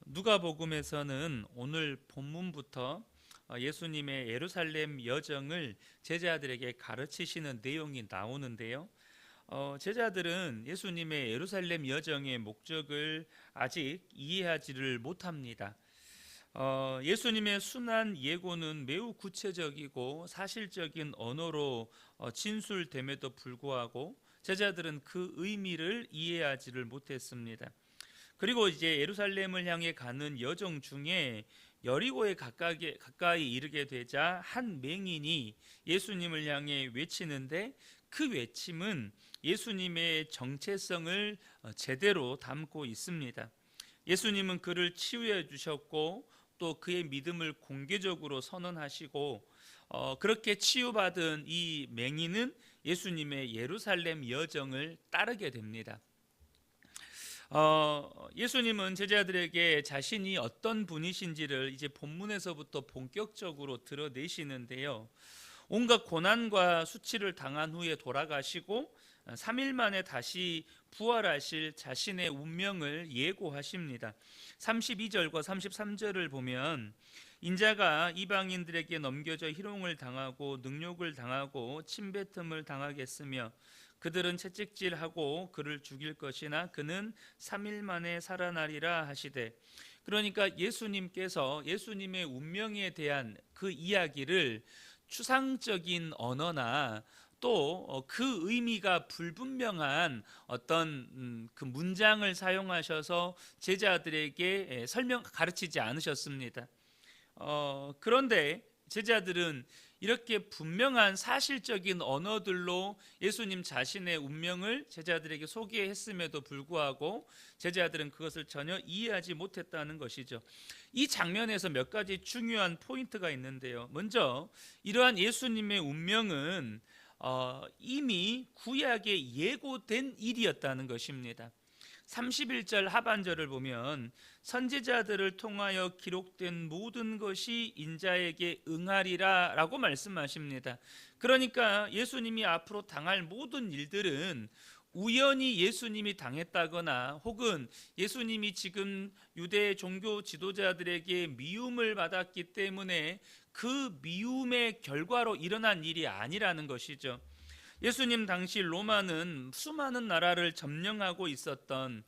누가복음에서는 오늘 본문부터 예수님의 예루살렘 여정을 제자들에게 가르치시는 내용이 나오는데요. 제자들은 예수님의 예루살렘 여정의 목적을 아직 이해하지를 못합니다. 예수님의 순한 예고는 매우 구체적이고 사실적인 언어로 진술됨에도 불구하고 제자들은 그 의미를 이해하지를 못했습니다. 그리고 이제 예루살렘을 향해 가는 여정 중에 여리고에 가까이 이르게 되자 한 맹인이 예수님을 향해 외치는데, 그 외침은 예수님의 정체성을 제대로 담고 있습니다. 예수님은 그를 치유해 주셨고 또 그의 믿음을 공개적으로 선언하시고, 그렇게 치유받은 이 맹인은 예수님의 예루살렘 여정을 따르게 됩니다. 예수님은 제자들에게 자신이 어떤 분이신지를 이제 본문에서부터 본격적으로 드러내시는데요. 온갖 고난과 수치를 당한 후에 돌아가시고 3일 만에 다시 부활하실 자신의 운명을 예고하십니다. 32절과 33절을 보면, 인자가 이방인들에게 넘겨져 희롱을 당하고 능욕을 당하고 침뱉음을 당하겠으며 그들은 채찍질하고 그를 죽일 것이나 그는 3일 만에 살아나리라 하시되, 그러니까 예수님께서 예수님의 운명에 대한 그 이야기를 추상적인 언어나 또 그 의미가 불분명한 어떤 그 문장을 사용하셔서 제자들에게 가르치지 않으셨습니다. 그런데 제자들은 이렇게 분명한 사실적인 언어들로 예수님 자신의 운명을 제자들에게 소개했음에도 불구하고 제자들은 그것을 전혀 이해하지 못했다는 것이죠. 이 장면에서 몇 가지 중요한 포인트가 있는데요. 먼저 이러한 예수님의 운명은 이미 구약에 예고된 일이었다는 것입니다. 31절 하반절을 보면 선지자들을 통하여 기록된 모든 것이 인자에게 응하리라 라고 말씀하십니다. 그러니까 예수님이 앞으로 당할 모든 일들은 우연히 예수님이 당했다거나 혹은 예수님이 지금 유대 종교 지도자들에게 미움을 받았기 때문에 그 미움의 결과로 일어난 일이 아니라는 것이죠. 예수님 당시 로마는 수많은 나라를 점령하고 있었던,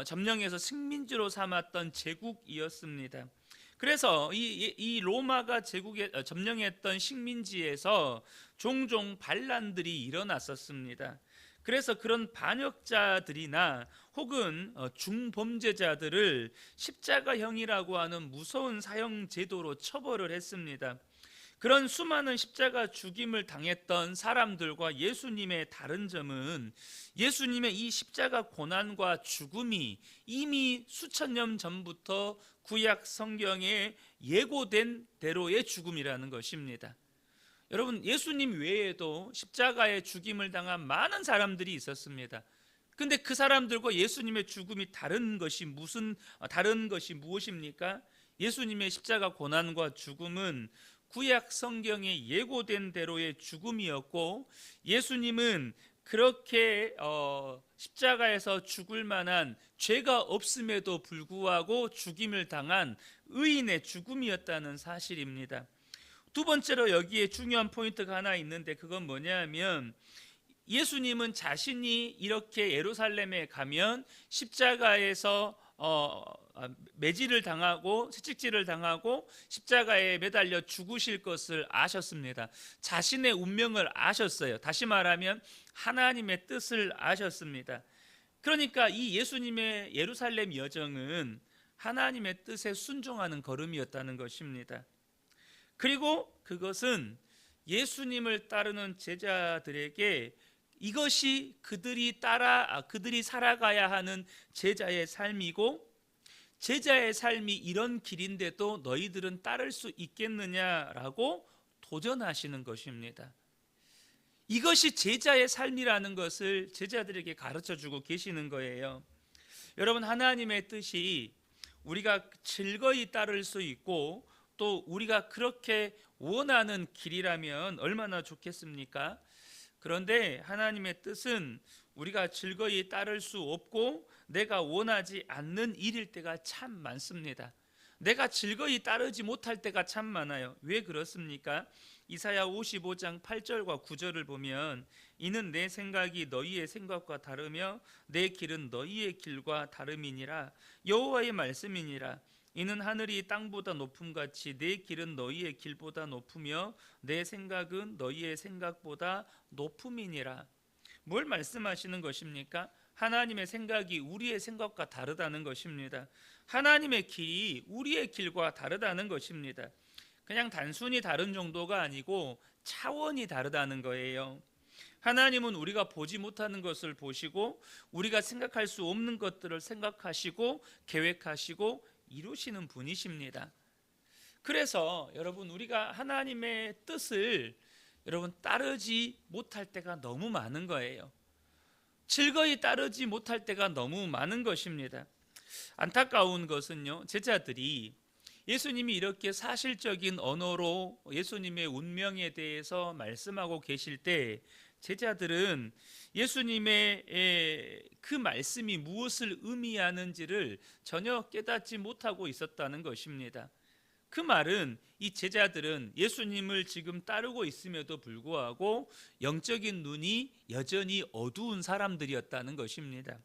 점령해서 식민지로 삼았던 제국이었습니다. 그래서 이 로마가 제국에 점령했던 식민지에서 종종 반란들이 일어났었습니다. 그래서 그런 반역자들이나 혹은 중범죄자들을 십자가형이라고 하는 무서운 사형 제도로 처벌을 했습니다. 그런 수많은 십자가 죽임을 당했던 사람들과 예수님의 다른 점은, 예수님의 이 십자가 고난과 죽음이 이미 수천 년 전부터 구약 성경에 예고된 대로의 죽음이라는 것입니다. 여러분, 예수님 외에도 십자가의 죽임을 당한 많은 사람들이 있었습니다. 근데 그 사람들과 예수님의 죽음이 다른 것이 무엇입니까? 예수님의 십자가 고난과 죽음은 구약 성경에 예고된 대로의 죽음이었고, 예수님은 그렇게 십자가에서 죽을 만한 죄가 없음에도 불구하고 죽임을 당한 의인의 죽음이었다는 사실입니다. 두 번째로 여기에 중요한 포인트가 하나 있는데, 그건 뭐냐면 예수님은 자신이 이렇게 예루살렘에 가면 십자가에서 매질을 당하고 채찍질을 당하고 십자가에 매달려 죽으실 것을 아셨습니다. 자신의 운명을 아셨어요. 다시 말하면 하나님의 뜻을 아셨습니다. 그러니까 이 예수님의 예루살렘 여정은 하나님의 뜻에 순종하는 걸음이었다는 것입니다. 그리고 그것은 예수님을 따르는 제자들에게 이것이 그들이 살아가야 하는 제자의 삶이고, 제자의 삶이 이런 길인데도 너희들은 따를 수 있겠느냐라고 도전하시는 것입니다. 이것이 제자의 삶이라는 것을 제자들에게 가르쳐주고 계시는 거예요. 여러분, 하나님의 뜻이 우리가 즐거이 따를 수 있고 또 우리가 그렇게 원하는 길이라면 얼마나 좋겠습니까? 그런데 하나님의 뜻은 우리가 즐거이 따를 수 없고 내가 원하지 않는 일일 때가 참 많습니다. 내가 즐거이 따르지 못할 때가 참 많아요. 왜 그렇습니까? 이사야 55장 8절과 9절을 보면 이는 내 생각이 너희의 생각과 다르며 내 길은 너희의 길과 다름이니라. 여호와의 말씀이니라. 이는 하늘이 땅보다 높음같이 내 길은 너희의 길보다 높으며 내 생각은 너희의 생각보다 높음이니라. 뭘 말씀하시는 것입니까? 하나님의 생각이 우리의 생각과 다르다는 것입니다. 하나님의 길이 우리의 길과 다르다는 것입니다. 그냥 단순히 다른 정도가 아니고 차원이 다르다는 거예요. 하나님은 우리가 보지 못하는 것을 보시고 우리가 생각할 수 없는 것들을 생각하시고 계획하시고 이루시는 분이십니다. 그래서 여러분, 우리가 하나님의 뜻을 여러분 따르지 못할 때가 너무 많은 거예요. 즐거이 따르지 못할 때가 너무 많은 것입니다. 안타까운 것은요, 제자들이 예수님이 이렇게 사실적인 언어로 예수님의 운명에 대해서 말씀하고 계실 때 제자들은 예수님의 그 말씀이 무엇을 의미하는지를 전혀 깨닫지 못하고 있었다는 것입니다. 그 말은 이 제자들은 예수님을 지금 따르고 있음에도 불구하고 영적인 눈이 여전히 어두운 사람들이었다는 것입니다.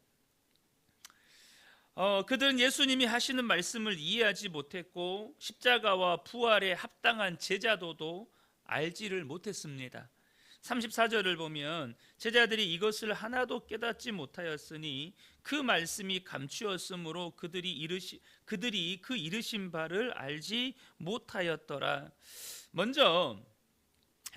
그들은 예수님이 하시는 말씀을 이해하지 못했고 십자가와 부활에 합당한 제자도도 알지를 못했습니다. 34절을 보면 제자들이 이것을 하나도 깨닫지 못하였으니 그 말씀이 감추었으므로 그들이 그 이르신 바를 알지 못하였더라. 먼저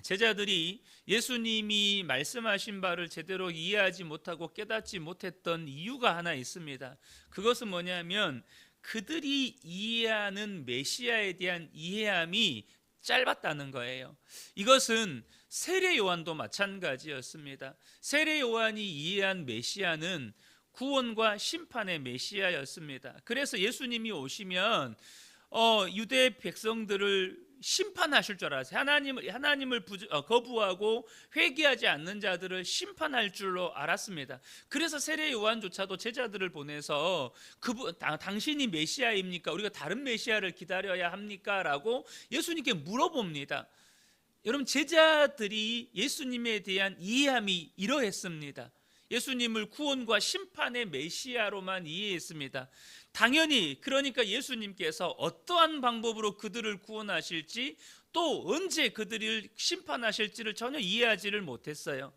제자들이 예수님이 말씀하신 바를 제대로 이해하지 못하고 깨닫지 못했던 이유가 하나 있습니다. 그것은 뭐냐면 그들이 이해하는 메시아에 대한 이해함이 짧았다는 거예요. 이것은 세례 요한도 마찬가지였습니다. 세례 요한이 이해한 메시아는 구원과 심판의 메시아였습니다. 그래서 예수님이 오시면 유대 백성들을 심판하실 줄 알았어요. 하나님을 거부하고 회개하지 않는 자들을 심판할 줄로 알았습니다. 그래서 세례 요한조차도 제자들을 보내서 당신이 메시아입니까? 우리가 다른 메시아를 기다려야 합니까? 라고 예수님께 물어봅니다. 여러분, 제자들이 예수님에 대한 이해함이 이러했습니다. 예수님을 구원과 심판의 메시아로만 이해했습니다. 당연히 그러니까 예수님께서 어떠한 방법으로 그들을 구원하실지 또 언제 그들을 심판하실지를 전혀 이해하지를 못했어요.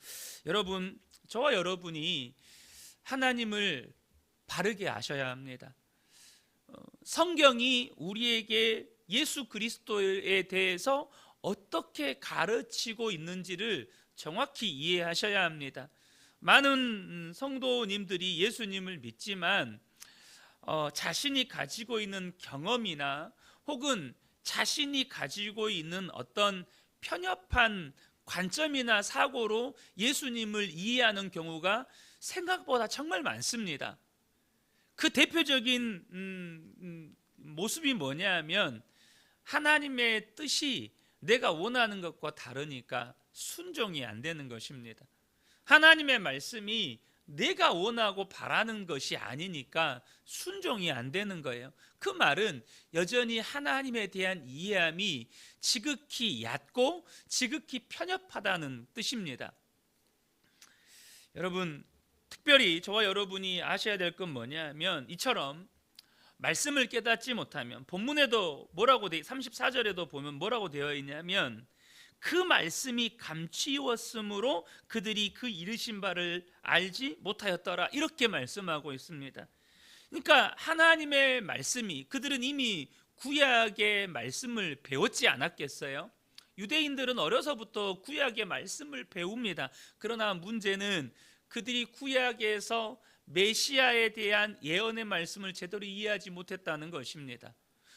여러분, 저와 여러분이 하나님을 바르게 아셔야 합니다. 성경이 우리에게 예수 그리스도에 대해서 어떻게 가르치고 있는지를 정확히 이해하셔야 합니다. 많은 성도님들이 예수님을 믿지만 자신이 가지고 있는 경험이나 혹은 자신이 가지고 있는 어떤 편협한 관점이나 사고로 예수님을 이해하는 경우가 생각보다 정말 많습니다. 그 대표적인 모습이 뭐냐면 하나님의 뜻이 내가 원하는 것과 다르니까 순종이 안 되는 것입니다. 하나님의 말씀이 내가 원하고 바라는 것이 아니니까 순종이 안 되는 거예요. 그 말은 여전히 하나님에 대한 이해함이 지극히 얕고 지극히 편협하다는 뜻입니다. 여러분, 특별히 저와 여러분이 아셔야 될 건 뭐냐면 이처럼 말씀을 깨닫지 못하면 본문에도 34절에도 보면 뭐라고 되어 있냐면 그 말씀이 감추었으므로 그들이 그 이르신 바를 알지 못하였더라, 이렇게 말씀하고 있습니다. 그러니까 하나님의 말씀이, 그들은 이미 구약의 말씀을 배웠지 않았겠어요? 유대인들은 어려서부터 구약의 말씀을 배웁니다. 그러나 문제는 그들이 구약에서 메시아에 대한 예언의 말씀을 제대로 이해하지 못했다는 것입니다.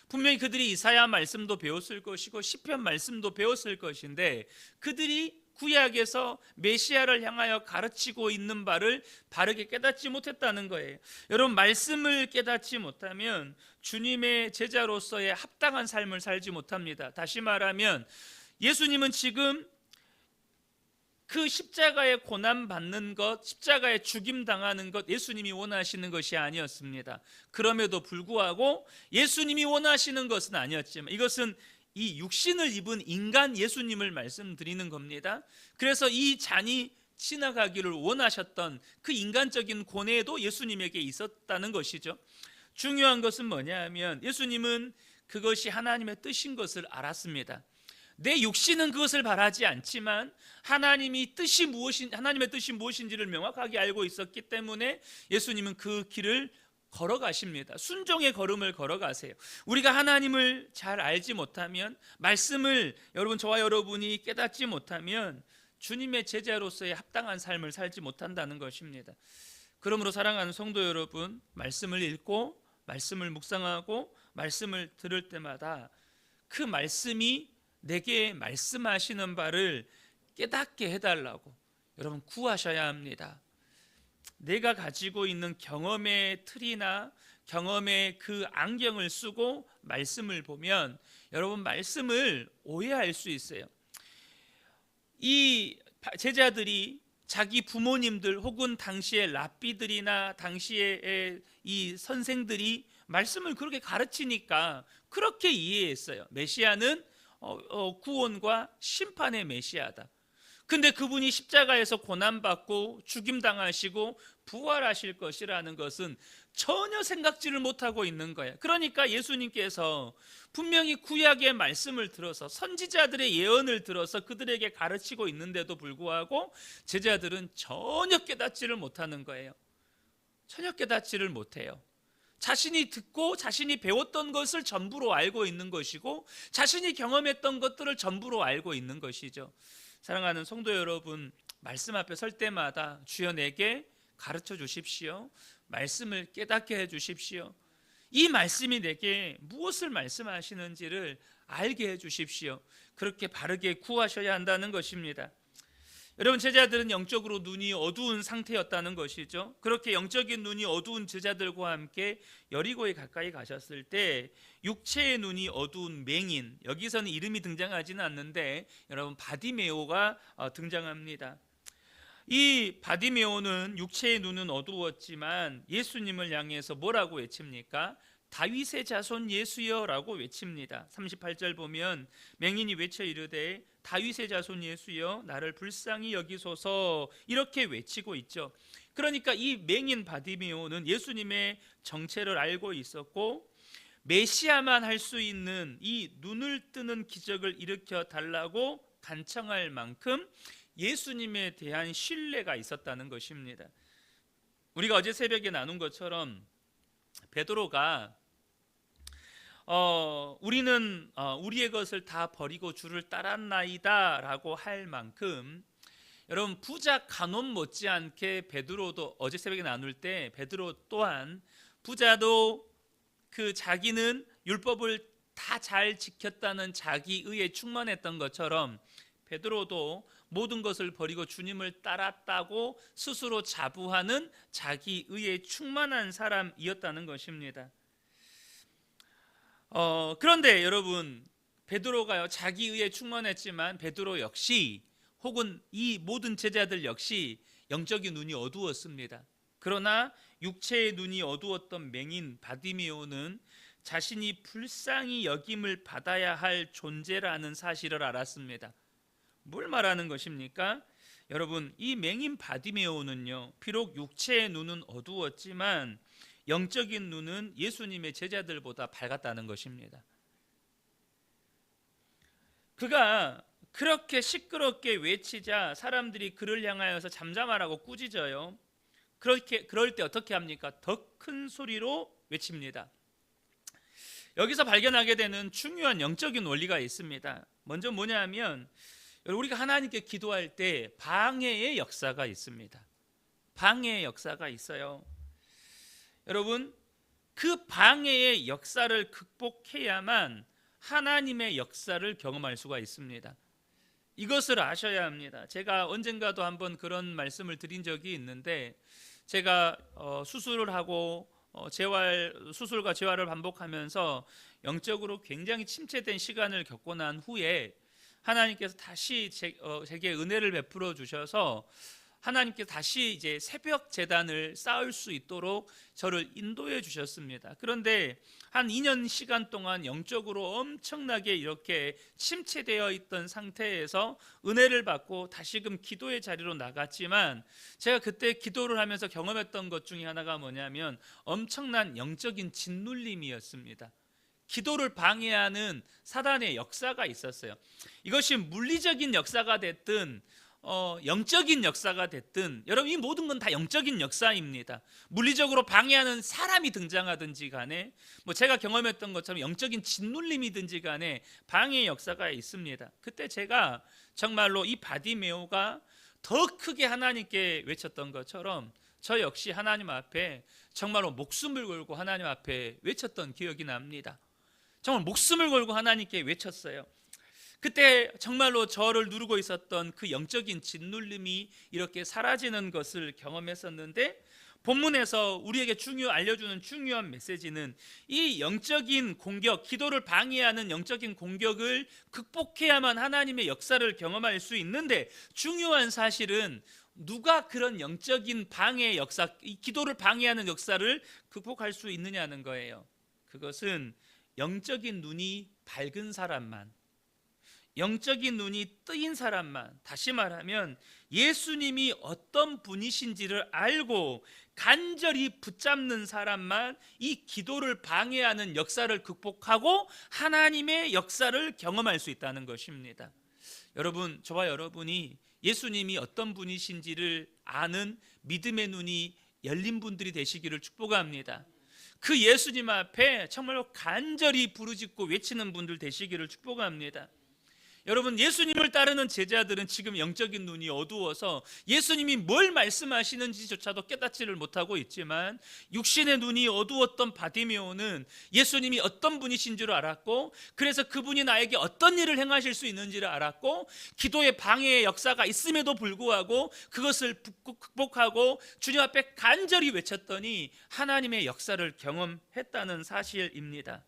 분명히 그들이 이사야 말씀도 배웠을 것이고 시편 말씀도 배웠을 것인데 그들이 구약에서 메시아를 향하여 가르치고 있는 바를 바르게 깨닫지 못했다는 거예요. 여러분, 말씀을 깨닫지 못하면 주님의 제자로서의 합당한 삶을 살지 못합니다. 다시 말하면 예수님은 지금 그 십자가에 고난 받는 것, 십자가에 죽임 당하는 것 예수님이 원하시는 것이 아니었습니다. 그럼에도 불구하고 예수님이 원하시는 것은 아니었지만 이것은 이 육신을 입은 인간 예수님을 말씀드리는 겁니다. 그래서 이 잔이 지나가기를 원하셨던 그 인간적인 고뇌도 예수님에게 있었다는 것이죠. 중요한 것은 뭐냐 하면 예수님은 그것이 하나님의 뜻인 것을 알았습니다. 내 육신은 그것을 바라지 않지만 하나님의 뜻이 무엇인지를 명확하게 알고 있었기 때문에 예수님은 그 길을 걸어가십니다. 순종의 걸음을 걸어가세요. 우리가 하나님을 잘 알지 못하면, 말씀을 저와 여러분이 깨닫지 못하면 주님의 제자로서의 합당한 삶을 살지 못한다는 것입니다. 그러므로 사랑하는 성도 여러분, 말씀을 읽고 말씀을 묵상하고 말씀을 들을 때마다 그 말씀이 내게 말씀하시는 바를 깨닫게 해달라고 여러분 구하셔야 합니다. 내가 가지고 있는 경험의 틀이나 경험의 그 안경을 쓰고 말씀을 보면 여러분 말씀을 오해할 수 있어요. 이 제자들이 자기 부모님들 혹은 당시의 랍비들이나 당시의 이 선생들이 말씀을 그렇게 가르치니까 그렇게 이해했어요. 메시아는 구원과 심판의 메시아다. 근데 그분이 십자가에서 고난받고 죽임당하시고 부활하실 것이라는 것은 전혀 생각지를 못하고 있는 거예요. 그러니까 예수님께서 분명히 구약의 말씀을 들어서 선지자들의 예언을 들어서 그들에게 가르치고 있는데도 불구하고 제자들은 전혀 깨닫지를 못하는 거예요. 전혀 깨닫지를 못해요. 자신이 듣고 자신이 배웠던 것을 전부로 알고 있는 것이고 자신이 경험했던 것들을 전부로 알고 있는 것이죠. 사랑하는 성도 여러분, 말씀 앞에 설 때마다 주여 내게 가르쳐 주십시오. 말씀을 깨닫게 해 주십시오. 이 말씀이 내게 무엇을 말씀하시는지를 알게 해 주십시오. 그렇게 바르게 구하셔야 한다는 것입니다. 여러분, 제자들은 영적으로 눈이 어두운 상태였다는 것이죠. 그렇게 영적인 눈이 어두운 제자들과 함께 여리고에 가까이 가셨을 때 육체의 눈이 어두운 맹인, 여기서는 이름이 등장하지는 않는데 여러분 바디메오가 등장합니다. 이 바디메오는 육체의 눈은 어두웠지만 예수님을 향해서 뭐라고 외칩니까? 다윗의 자손 예수여 라고 외칩니다. 38절 보면 맹인이 외쳐 이르되 다윗의 자손 예수여 나를 불쌍히 여기소서, 이렇게 외치고 있죠. 그러니까 이 맹인 바디메오는 예수님의 정체를 알고 있었고 메시아만 할 수 있는 이 눈을 뜨는 기적을 일으켜 달라고 간청할 만큼 예수님에 대한 신뢰가 있었다는 것입니다. 우리가 어제 새벽에 나눈 것처럼 베드로가 우리는 우리의 것을 다 버리고 주를 따랐나이다 라고 할 만큼 여러분 부자 가논 못지않게 베드로도 어제 새벽에 나눌 때 베드로 또한 부자도 그 자기는 율법을 다 잘 지켰다는 자기 의에 충만했던 것처럼 베드로도 모든 것을 버리고 주님을 따랐다고 스스로 자부하는 자기 의에 충만한 사람이었다는 것입니다. 그런데 여러분 베드로가요 자기 의에 충만했지만 베드로 역시 혹은 이 모든 제자들 역시 영적인 눈이 어두웠습니다. 그러나 육체의 눈이 어두웠던 맹인 바디메오는 자신이 불쌍히 여김을 받아야 할 존재라는 사실을 알았습니다. 뭘 말하는 것입니까? 여러분 이 맹인 바디메오는요 비록 육체의 눈은 어두웠지만 영적인 눈은 예수님의 제자들보다 밝았다는 것입니다. 그가 그렇게 시끄럽게 외치자 사람들이 그를 향하여서 잠잠하라고 꾸짖어요. 그럴 때 어떻게 합니까? 더 큰 소리로 외칩니다. 여기서 발견하게 되는 중요한 영적인 원리가 있습니다. 먼저 뭐냐 하면 우리가 하나님께 기도할 때 방해의 역사가 있습니다. 방해의 역사가 있어요. 여러분 그 방해의 역사를 극복해야만 하나님의 역사를 경험할 수가 있습니다. 이것을 아셔야 합니다. 제가 언젠가도 한번 그런 말씀을 드린 적이 있는데 제가 수술을 하고 수술과 재활을 반복하면서 영적으로 굉장히 침체된 시간을 겪고 난 후에 하나님께서 다시 제게 은혜를 베풀어 주셔서 하나님께서 다시 이제 새벽 제단을 쌓을 수 있도록 저를 인도해 주셨습니다. 그런데 한 2년 시간 동안 영적으로 엄청나게 이렇게 침체되어 있던 상태에서 은혜를 받고 다시금 기도의 자리로 나갔지만, 제가 그때 기도를 하면서 경험했던 것 중에 하나가 뭐냐면 엄청난 영적인 짓눌림이었습니다. 기도를 방해하는 사단의 역사가 있었어요. 이것이 물리적인 역사가 됐든 영적인 역사가 됐든, 여러분 이 모든 건 다 영적인 역사입니다. 물리적으로 방해하는 사람이 등장하든지 간에, 제가 경험했던 것처럼 영적인 짓눌림이든지 간에 방해의 역사가 있습니다. 그때 제가 정말로 이 바디메오가 더 크게 하나님께 외쳤던 것처럼 저 역시 하나님 앞에 정말로 목숨을 걸고 하나님 앞에 외쳤던 기억이 납니다. 정말 목숨을 걸고 하나님께 외쳤어요. 그때 정말로 저를 누르고 있었던 그 영적인 짓눌림이 이렇게 사라지는 것을 경험했었는데, 본문에서 우리에게 알려주는 중요한 메시지는 이 영적인 공격, 기도를 방해하는 영적인 공격을 극복해야만 하나님의 역사를 경험할 수 있는데, 중요한 사실은 누가 그런 영적인 방해의 역사, 이 기도를 방해하는 역사를 극복할 수 있느냐는 거예요. 그것은 영적인 눈이 밝은 사람만, 영적인 눈이 뜨인 사람만, 다시 말하면 예수님이 어떤 분이신지를 알고 간절히 붙잡는 사람만 이 기도를 방해하는 역사를 극복하고 하나님의 역사를 경험할 수 있다는 것입니다. 여러분, 저와 여러분이 예수님이 어떤 분이신지를 아는 믿음의 눈이 열린 분들이 되시기를 축복합니다. 그 예수님 앞에 정말로 간절히 부르짖고 외치는 분들 되시기를 축복합니다. 여러분, 예수님을 따르는 제자들은 지금 영적인 눈이 어두워서 예수님이 뭘 말씀하시는지조차도 깨닫지를 못하고 있지만, 육신의 눈이 어두웠던 바디메오는 예수님이 어떤 분이신 줄 알았고, 그래서 그분이 나에게 어떤 일을 행하실 수 있는지를 알았고, 기도의 방해의 역사가 있음에도 불구하고 그것을 극복하고 주님 앞에 간절히 외쳤더니 하나님의 역사를 경험했다는 사실입니다.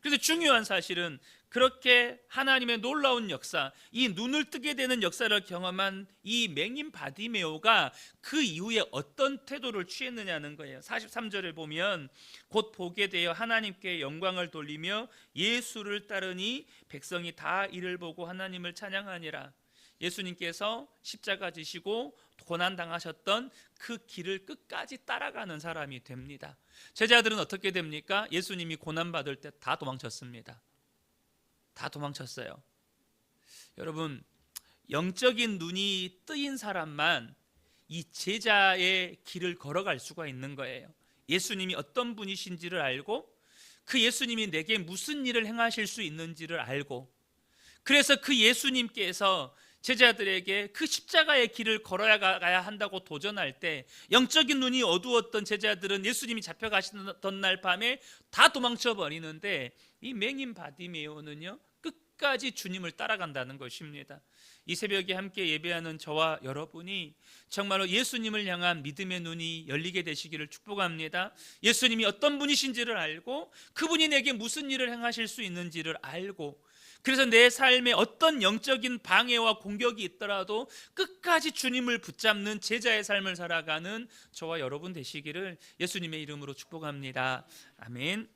그래서 중요한 사실은 그렇게 하나님의 놀라운 역사, 이 눈을 뜨게 되는 역사를 경험한 이 맹인 바디메오가 그 이후에 어떤 태도를 취했느냐는 거예요. 43절을 보면 곧 보게 되어 하나님께 영광을 돌리며 예수를 따르니 백성이 다 이를 보고 하나님을 찬양하니라. 예수님께서 십자가 지시고 고난당하셨던 그 길을 끝까지 따라가는 사람이 됩니다. 제자들은 어떻게 됩니까? 예수님이 고난받을 때 다 도망쳤습니다. 다 도망쳤어요. 여러분, 영적인 눈이 뜨인 사람만 이 제자의 길을 걸어갈 수가 있는 거예요. 예수님이 어떤 분이신지를 알고, 그 예수님이 내게 무슨 일을 행하실 수 있는지를 알고, 그래서 그 예수님께서 제자들에게 그 십자가의 길을 걸어야 가야 한다고 도전할 때, 영적인 눈이 어두웠던 제자들은 예수님이 잡혀가시던 날 밤에 다 도망쳐 버리는데, 이 맹인 바디메오는요 끝까지 주님을 따라간다는 것입니다. 이 새벽에 함께 예배하는 저와 여러분이 정말로 예수님을 향한 믿음의 눈이 열리게 되시기를 축복합니다. 예수님이 어떤 분이신지를 알고, 그분이 내게 무슨 일을 행하실 수 있는지를 알고, 그래서 내 삶에 어떤 영적인 방해와 공격이 있더라도 끝까지 주님을 붙잡는 제자의 삶을 살아가는 저와 여러분 되시기를 예수님의 이름으로 축복합니다. 아멘.